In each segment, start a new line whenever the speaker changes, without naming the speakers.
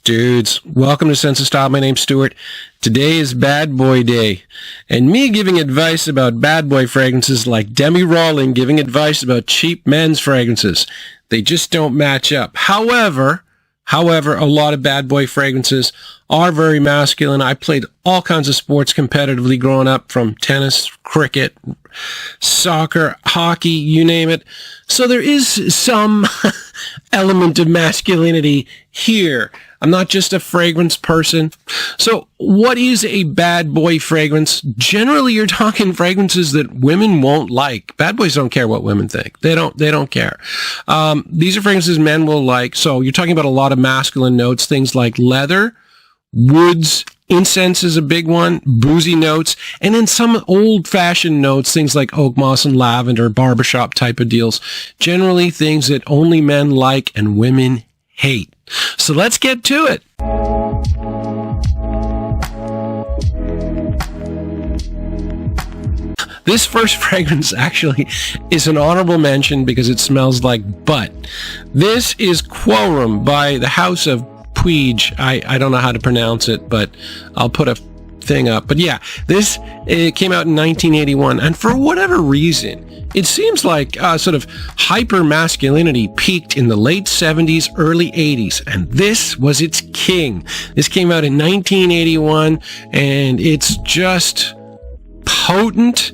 Dudes, welcome to Sense of Style. My name's Stuart. Today is Bad Boy Day, and me giving advice about bad boy fragrances like Demi Rawling giving advice about cheap men's fragrances. They just don't match up. However, a lot of bad boy fragrances are very masculine. I played all kinds of sports competitively growing up, from tennis, cricket, soccer, hockey, you name it. So there is some element of masculinity here. I'm not just a fragrance person. So what is a bad boy fragrance? Generally, you're talking fragrances that women won't like. Bad boys don't care what women think. They don't care. These are fragrances men will like. So you're talking about a lot of masculine notes, things like leather, woods, incense is a big one, boozy notes, and then some old-fashioned notes, things like oak moss and lavender, barbershop type of deals. Generally things that only men like and women hate. So let's get to it. This first fragrance actually is an honorable mention because it smells like butt. This is Quorum by the House of Puig. I don't know how to pronounce it, but I'll put a thing up. But yeah, it came out in 1981, and for whatever reason, it seems like sort of hyper masculinity peaked in the late 70s, early 80s, and this was its king. This came out in 1981, and it's just potent,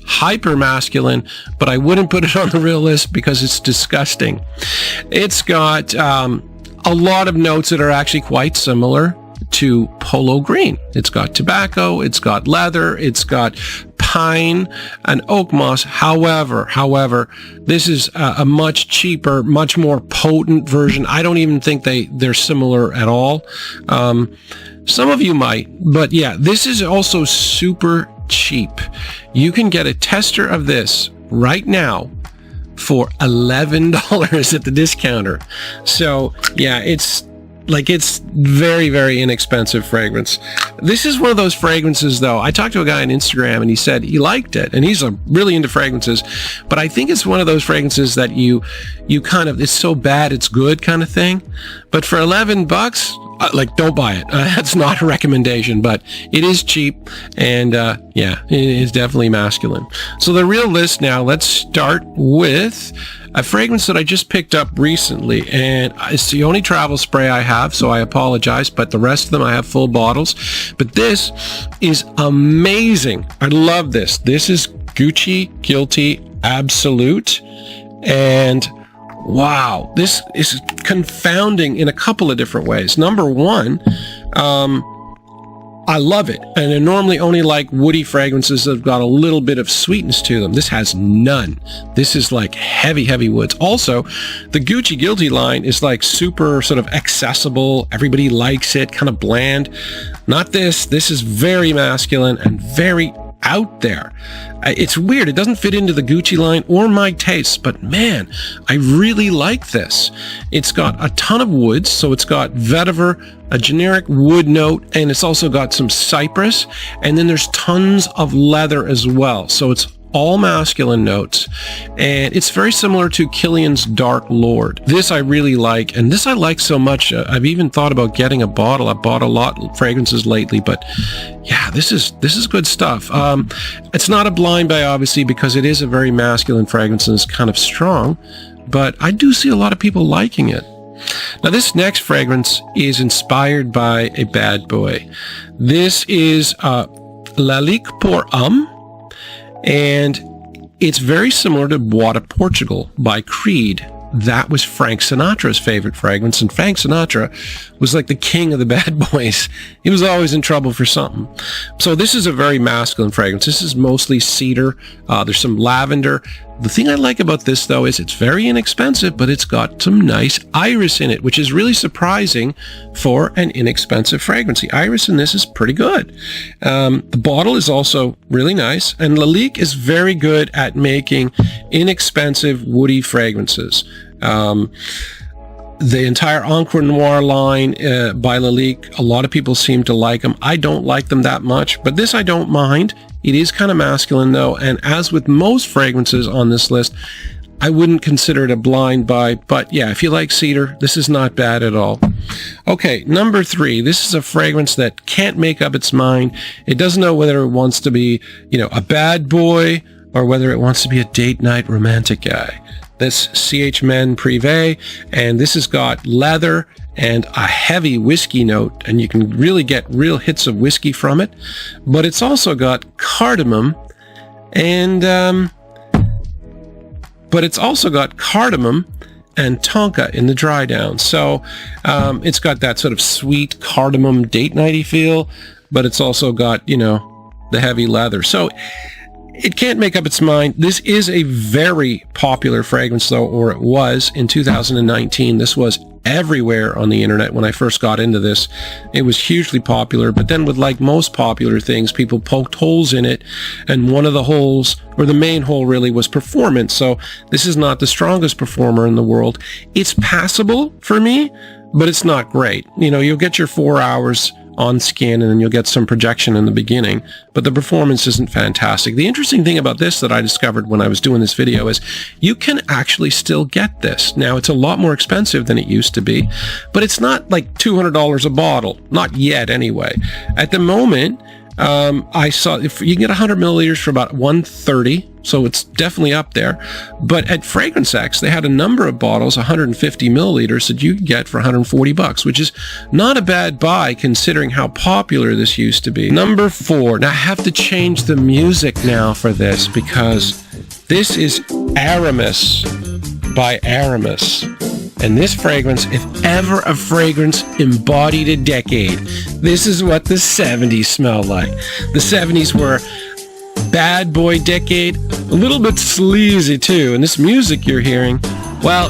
hyper masculine, but I wouldn't put it on the real list because it's disgusting. It's got a lot of notes that are actually quite similar to polo green. It's got tobacco, it's got leather, it's got pine and oak moss. However, this is a much cheaper, much more potent version. I don't even think they're similar at all. Some of you might, but yeah, this is also super cheap. You can get a tester of this right now for $11 at the discounter. So yeah, it's very, very inexpensive fragrance. This is one of those fragrances, though. I talked to a guy on Instagram, and he said he liked it, and he's really into fragrances. But I think it's one of those fragrances that you kind of, it's so bad it's good kind of thing. But for $11, don't buy it. That's not a recommendation, but it is cheap, and yeah, it is definitely masculine. So the real list now. Let's start with a fragrance that I just picked up recently, and it's the only travel spray I have, so I apologize, but the rest of them I have full bottles. But this is amazing. I love this. This is Gucci Guilty Absolute, and wow, this is confounding in a couple of different ways. Number one, I love it. And I normally only like woody fragrances that have got a little bit of sweetness to them. This has none. This is like heavy woods. Also, the Gucci Guilty line is like super sort of accessible. Everybody likes it, kind of bland. Not this. This is very masculine and very out there. It's weird. It doesn't fit into the Gucci line or my taste, but man, I really like this. It's got a ton of woods, so it's got vetiver, a generic wood note, and it's also got some cypress, and then there's tons of leather as well. So it's all masculine notes, and it's very similar to Kilian's Dark Lord. This I really like, and this I like so much, I've even thought about getting a bottle. I've bought a lot of fragrances lately, but yeah, this is good stuff. It's not a blind buy, obviously, because it is a very masculine fragrance and it's kind of strong, but I do see a lot of people liking it. Now, this next fragrance is inspired by a bad boy. This is Lalique Pour Homme, and it's very similar to Bois de Portugal by Creed. That was Frank Sinatra's favorite fragrance, and Frank Sinatra was like the king of the bad boys. He was always in trouble for something. So this is a very masculine fragrance. This is mostly cedar. There's some lavender. The thing I like about this, though, is it's very inexpensive, but it's got some nice iris in it, which is really surprising for an inexpensive fragrance. The iris in this is pretty good. The bottle is also really nice, and Lalique is very good at making inexpensive woody fragrances. The entire Encore Noir line by Lalique, a lot of people seem to like them. I don't like them that much, but this I don't mind. It is kind of masculine, though, and as with most fragrances on this list, I wouldn't consider it a blind buy, but yeah, if you like cedar, this is not bad at all. Okay, number 3. This is a fragrance that can't make up its mind. It doesn't know whether it wants to be, a bad boy or whether it wants to be a date night romantic guy. This Men Prive, and this has got leather and a heavy whiskey note, and you can really get real hits of whiskey from it. But it's also got cardamom and tonka in the dry down. So it's got that sort of sweet cardamom date nighty feel, but it's also got, the heavy leather. So it can't make up its mind. This is a very popular fragrance, though, or it was in 2019. This was everywhere on the internet when I first got into this. It was hugely popular, but then with like most popular things, people poked holes in it, and one of the holes, or the main hole really, was performance. So this is not the strongest performer in the world. It's passable for me, but it's not great. You'll get your 4 hours on skin, and then you'll get some projection in the beginning, but the performance isn't fantastic. The interesting thing about this that I discovered when I was doing this video is you can actually still get this. Now, it's a lot more expensive than it used to be, but it's not like $200 a bottle. Not yet, anyway. At the moment, I saw if you can get 100 milliliters for about $130, so it's definitely up there. But at Fragrance X, they had a number of bottles, 150 milliliters, that you could get for $140, which is not a bad buy considering how popular this used to be. Number 4. Now I have to change the music now for this because this is Aramis by Aramis. And this fragrance, if ever a fragrance embodied a decade, this is what the 70s smelled like. The 70s were bad boy decade, a little bit sleazy too. And this music you're hearing, well,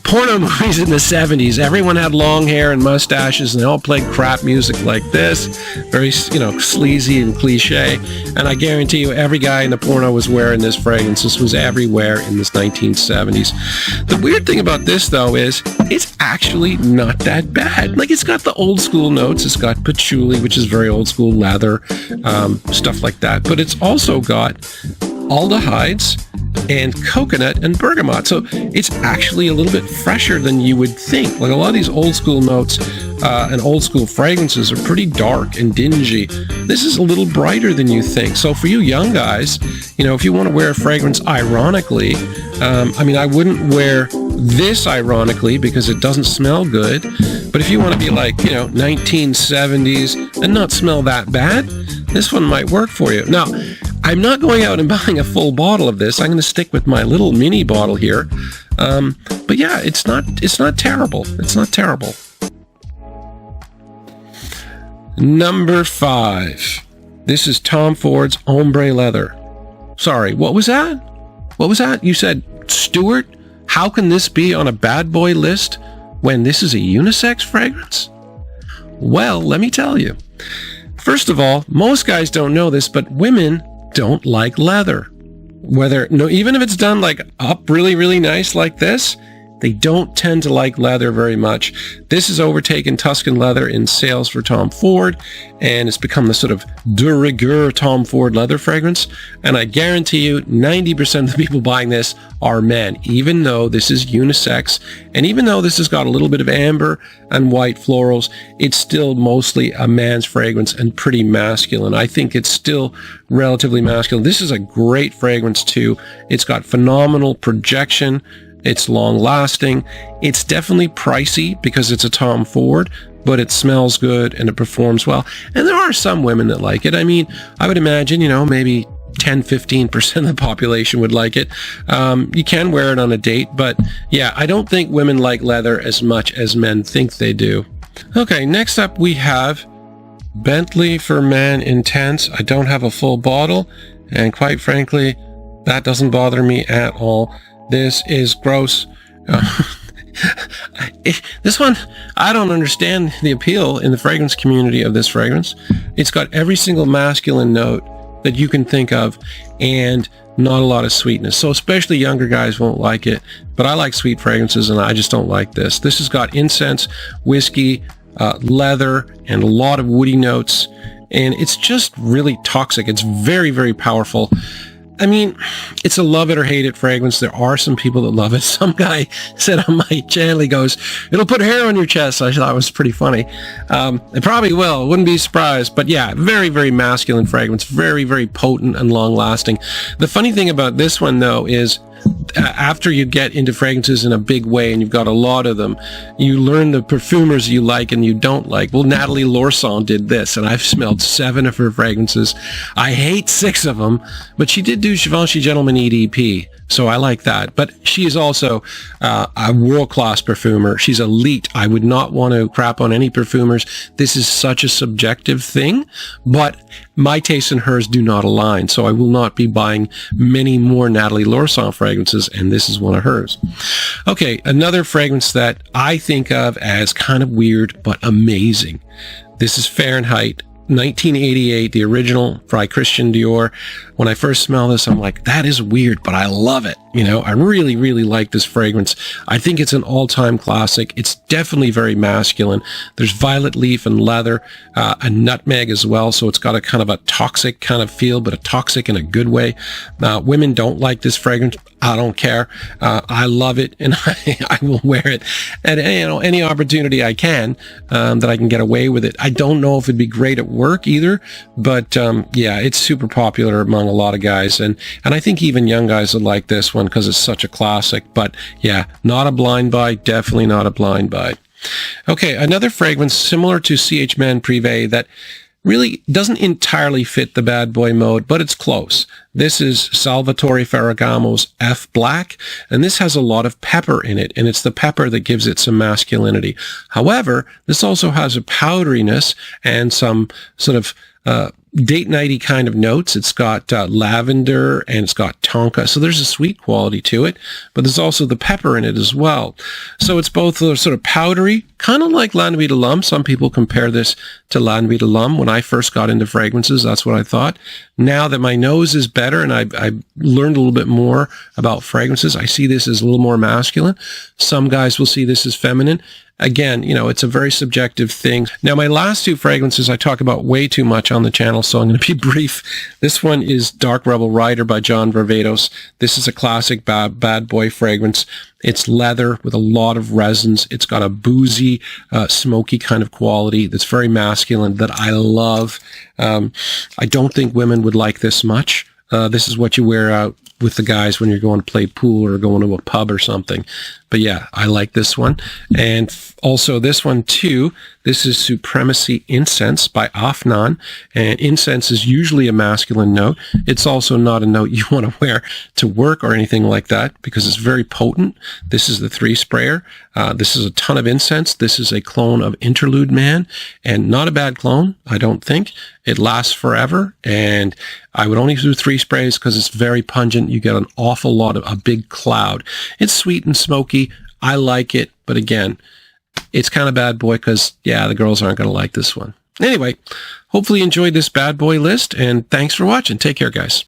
porno movies in the 70s, everyone had long hair and mustaches and they all played crap music like this, very, sleazy and cliche. And I guarantee you every guy in the porno was wearing this fragrance. This was everywhere in this 1970s. The weird thing about this, though, is it's actually not that bad. Like, it's got the old school notes. It's got patchouli, which is very old school, leather, stuff like that. But it's also got aldehydes and coconut and bergamot. So it's actually a little bit fresher than you would think. Like, a lot of these old school notes and old school fragrances are pretty dark and dingy. This is a little brighter than you think. So for you young guys, if you want to wear a fragrance ironically, I wouldn't wear this ironically because it doesn't smell good. But if you want to be like, 1970s and not smell that bad, this one might work for you. Now, I'm not going out and buying a full bottle of this. I'm going to stick with my little mini bottle here. But yeah, it's not terrible. It's not terrible. Number 5. This is Tom Ford's Ombre Leather. Sorry, what was that? What was that? You said, Stuart, how can this be on a bad boy list when this is a unisex fragrance? Well, let me tell you. First of all, most guys don't know this, but women don't like leather. Even if it's done like up really, really nice like this, they don't tend to like leather very much. This has overtaken Tuscan leather in sales for Tom Ford, and it's become the sort of de rigueur Tom Ford leather fragrance. And I guarantee you 90% of the people buying this are men, even though this is unisex. And even though this has got a little bit of amber and white florals, it's still mostly a man's fragrance and pretty masculine. I think it's still relatively masculine. This is a great fragrance too. It's got phenomenal projection. It's long-lasting. It's definitely pricey because it's a Tom Ford, but it smells good and it performs well. And there are some women that like it. I would imagine, maybe 10-15% of the population would like it. You can wear it on a date, but yeah, I don't think women like leather as much as men think they do. Okay, next up we have Bentley for Men Intense. I don't have a full bottle, and quite frankly, that doesn't bother me at all. This is gross. This one, I don't understand the appeal in the fragrance community of this fragrance. It's got every single masculine note that you can think of and not a lot of sweetness. So especially younger guys won't like it, but I like sweet fragrances and I just don't like this. This has got incense, whiskey, leather, and a lot of woody notes, and it's just really toxic. It's very, very powerful. I mean, it's a love it or hate it fragrance. There are some people that love it. Some guy said on my channel, he goes, "It'll put hair on your chest." I thought it was pretty funny. It probably will. Wouldn't be surprised. But yeah, very, very masculine fragrance. Very, very potent and long lasting. The funny thing about this one, though, is after you get into fragrances in a big way and you've got a lot of them, you learn the perfumers you like and you don't like. Well, Natalie Lorson did this, and I've smelled 7 of her fragrances. I hate 6 of them, but she did do Givenchy Gentleman EDP, so I like that. But she is also a world-class perfumer. She's elite. I would not want to crap on any perfumers. This is such a subjective thing, but my taste and hers do not align, so I will not be buying many more Natalie Lorson fragrances, and this is one of hers. Okay, another fragrance that I think of as kind of weird but amazing. This is Farenheit 1988, the original by Christian Dior. When I first smell this, I'm like, that is weird, but I love it. You know, I really, really like this fragrance. I think it's an all-time classic. It's definitely very masculine. There's violet leaf and leather, a nutmeg as well, so it's got a kind of a toxic kind of feel, but a toxic in a good way. Women don't like this fragrance. I don't care. I love it, and I will wear it at any opportunity I can that I can get away with it. I don't know if it'd be great at work either, but yeah, it's super popular among a lot of guys, and I think even young guys would like this one because it's such a classic. But yeah, not a blind buy. Definitely not a blind buy. Okay, another fragrance similar to CH Men Prive that really doesn't entirely fit the bad boy mode, but it's close. This is Salvatore Ferragamo's F Black, and this has a lot of pepper in it, and it's the pepper that gives it some masculinity. However, this also has a powderiness and some sort of date nighty kind of notes. It's got lavender and it's got tonka, so there's a sweet quality to it, but there's also the pepper in it as well. So it's both sort of powdery, kind of like La Nuit de l'Homme. Some people compare this to La Nuit de l'Homme. When I first got into fragrances, that's what I thought. Now that my nose is better and I've learned a little bit more about fragrances, I see this as a little more masculine. Some guys will see this as feminine. Again, you know, it's a very subjective thing. Now, my last 2 fragrances I talk about way too much on the channel, so I'm going to be brief. This one is Dark Rebel Rider by John Varvatos. This is a classic bad boy fragrance. It's leather with a lot of resins. It's got a boozy, smoky kind of quality that's very masculine that I love. I don't think women would like this much. This is what you wear out with the guys when you're going to play pool or going to a pub or something. But yeah, I like this one. And also this one too, this is Supremacy Incense by Afnan. And incense is usually a masculine note. It's also not a note you want to wear to work or anything like that because it's very potent. This is the 3 sprayer. This is a ton of incense. This is a clone of Interlude Man, and not a bad clone, I don't think. It lasts forever, and I would only do 3 sprays because it's very pungent. You get an awful lot of a big cloud. It's sweet and smoky. I like it, but again, it's kind of bad boy because, yeah, the girls aren't going to like this one. Anyway, hopefully you enjoyed this bad boy list, and thanks for watching. Take care, guys.